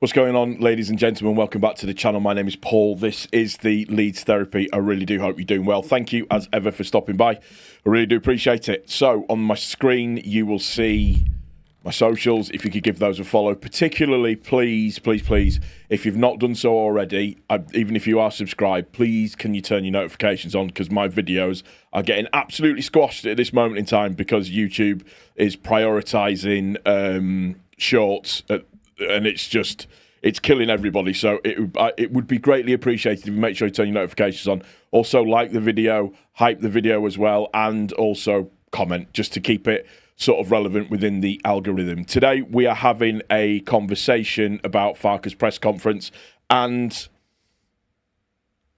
What's going on, ladies and gentlemen? Welcome back to the channel. My name is Paul. This is the Leeds Therapy. I really do hope you're doing well. Thank you, as ever, for stopping by. I really do appreciate it. So, on my screen, you will see my socials. If you could give those a follow, particularly, please, if you've not done so already, even if you are subscribed, please can you turn your notifications on, because my videos are getting absolutely squashed at this moment in time because YouTube is prioritising shorts and it's killing everybody. So it would be greatly appreciated if you make sure you turn your notifications on. Also, like the video, hype the video as well, and also comment, just to keep it sort of relevant within the algorithm. Today, we are having a conversation about Farke's press conference, and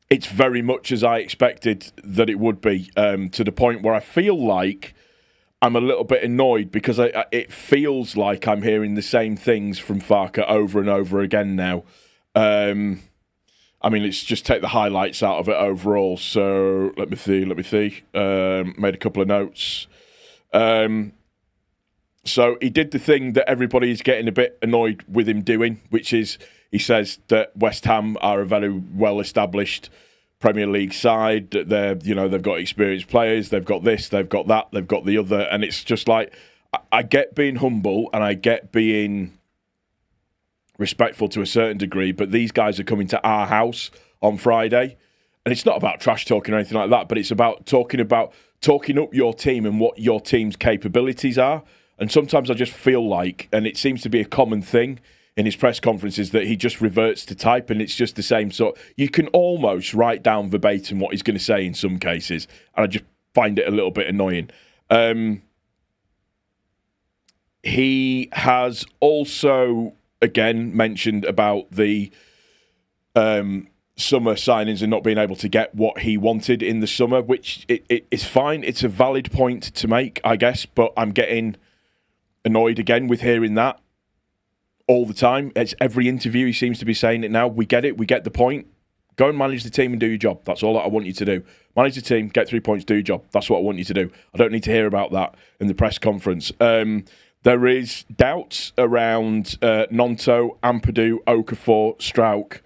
it's very much as I expected that it would be, to the point where I feel like I'm a little bit annoyed because it feels like I'm hearing the same things from Farke over and over again now. I mean, let's just take the highlights out of it overall. So let me see. Made a couple of notes. So he did the thing that everybody is getting a bit annoyed with him doing, which is he says that West Ham are a very well-established Premier League side, that they've got experienced players, they've got this, they've got that, they've got the other, and it's just like, I get being humble and I get being respectful to a certain degree, but these guys are coming to our house on Friday, and it's not about trash talking or anything like that, but it's about talking up your team and what your team's capabilities are. And sometimes I just feel like, and it seems to be a common thing in his press conferences, that he just reverts to type, and it's just the same sort. You can almost write down verbatim what he's going to say in some cases, and I just find it a little bit annoying. He has also, again, mentioned about the summer signings and not being able to get what he wanted in the summer, which it is fine. It's a valid point to make, I guess, but I'm getting annoyed again with hearing that all the time. It's every interview he seems to be saying it now. We get it. We get the point. Go and manage the team and do your job. That's all that I want you to do. Manage the team, get 3 points, do your job. That's what I want you to do. I don't need to hear about that in the press conference. There is doubts around Nonto, Ampadu, Okafor, Strauch,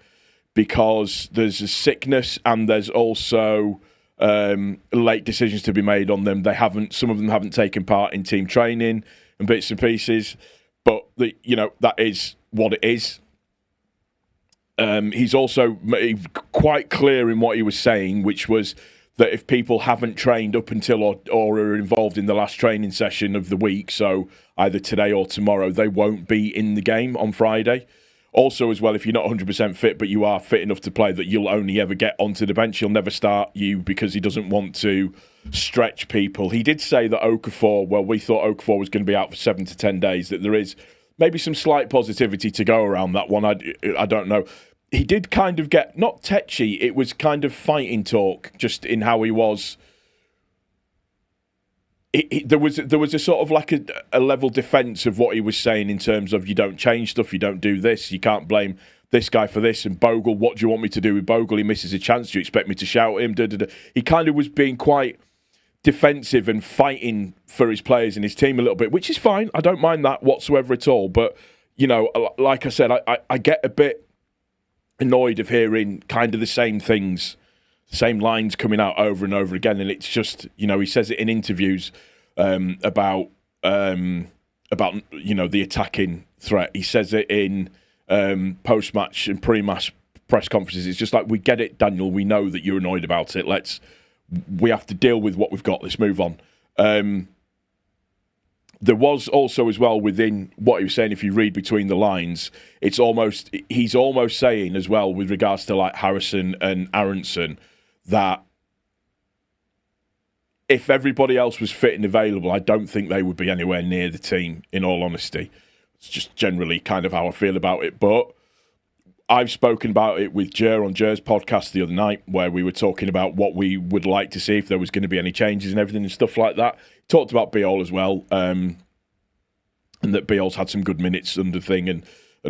because there's a sickness and there's also late decisions to be made on them. Some of them haven't taken part in team training and bits and pieces. But, that is what it is. He's also quite clear in what he was saying, which was that if people haven't trained up until or are involved in the last training session of the week, so either today or tomorrow, they won't be in the game on Friday. Also, as well, if you're not 100% fit, but you are fit enough to play, that you'll only ever get onto the bench. He'll never start you because he doesn't want to stretch people. He did say that Okafor, we thought Okafor was going to be out for 7 to 10 days, that there is maybe some slight positivity to go around that one. I don't know. He did kind of get, not tetchy, it was kind of fighting talk, just in how he was. There was a sort of like a level defence of what he was saying in terms of, you don't change stuff, you don't do this, you can't blame this guy for this, and Bogle, what do you want me to do with Bogle? He misses a chance, do you expect me to shout him? He kind of was being quite defensive and fighting for his players and his team a little bit, which is fine. I don't mind that whatsoever at all. But, like I said, I get a bit annoyed of hearing kind of the same things, same lines coming out over and over again. And it's just, he says it in interviews about the attacking threat. He says it in post-match and pre-match press conferences. It's just like, we get it, Daniel. We know that you're annoyed about it. We have to deal with what we've got. Let's move on. There was also, as well, within what he was saying, if you read between the lines, he's almost saying as well, with regards to like Harrison and Aronson, that if everybody else was fit and available, I don't think they would be anywhere near the team, in all honesty. It's just generally kind of how I feel about it. But I've spoken about it with Jer on Jer's podcast the other night, where we were talking about what we would like to see, if there was going to be any changes and everything and stuff like that. Talked about Biol as well, and that Biol's had some good minutes under thing and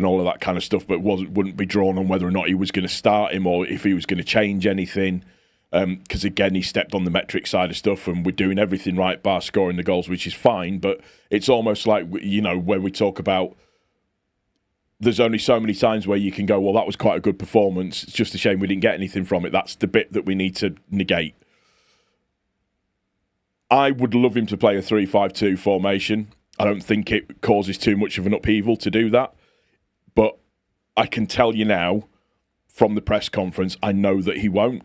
all of that kind of stuff, but wouldn't be drawn on whether or not he was going to start him or if he was going to change anything. Because again, he stepped on the metric side of stuff, and we're doing everything right, bar scoring the goals, which is fine. But it's almost like, where we talk about there's only so many times where you can go, well, that was quite a good performance. It's just a shame we didn't get anything from it. That's the bit that we need to negate. I would love him to play a 3-5-2 formation. I don't think it causes too much of an upheaval to do that. But I can tell you now, from the press conference, I know that he won't.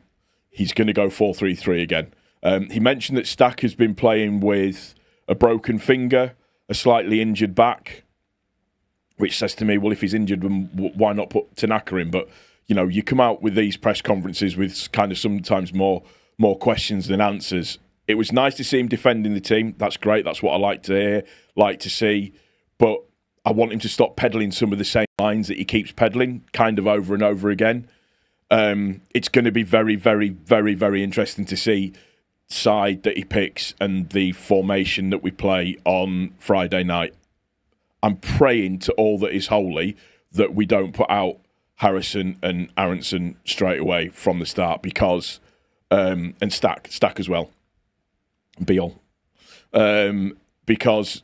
He's going to go 4-3-3 again. He mentioned that Stack has been playing with a broken finger, a slightly injured back, which says to me, well, if he's injured, why not put Tanaka in? But, you know, you come out with these press conferences with kind of sometimes more questions than answers. It was nice to see him defending the team. That's great. That's what I like to hear, like to see. But I want him to stop peddling some of the same lines that he keeps peddling kind of over and over again. It's going to be very, very, very, very interesting to see side that he picks and the formation that we play on Friday night. I'm praying to all that is holy that we don't put out Harrison and Aronson straight away from the start, because and Stack as well, Beal, because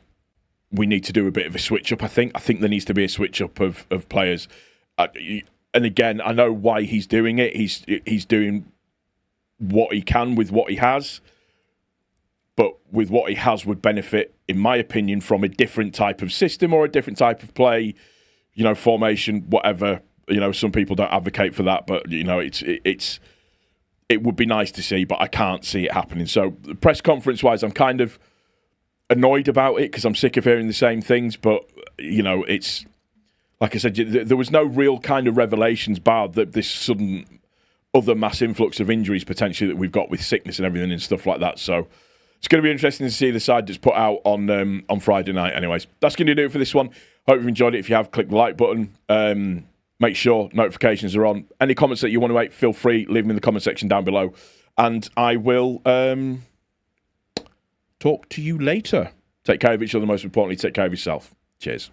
we need to do a bit of a switch up. I think there needs to be a switch up of players, and again, I know why he's doing it. He's doing what he can with what he has, but with what he has would benefit, in my opinion, from a different type of system or a different type of play, you know, formation, whatever. You know, some people don't advocate for that, but you know, it would be nice to see, but I can't see it happening. So, press conference wise, I'm kind of annoyed about it because I'm sick of hearing the same things. But you know, it's like I said, there was no real kind of revelations bar that this sudden other mass influx of injuries potentially that we've got with sickness and everything and stuff like that. So it's going to be interesting to see the side that's put out on Friday night. Anyways, that's going to do it for this one. Hope you've enjoyed it. If you have, click the like button. Make sure notifications are on. Any comments that you want to make, feel free, leave them in the comment section down below. And I will talk to you later. Take care of each other, most importantly, take care of yourself. Cheers.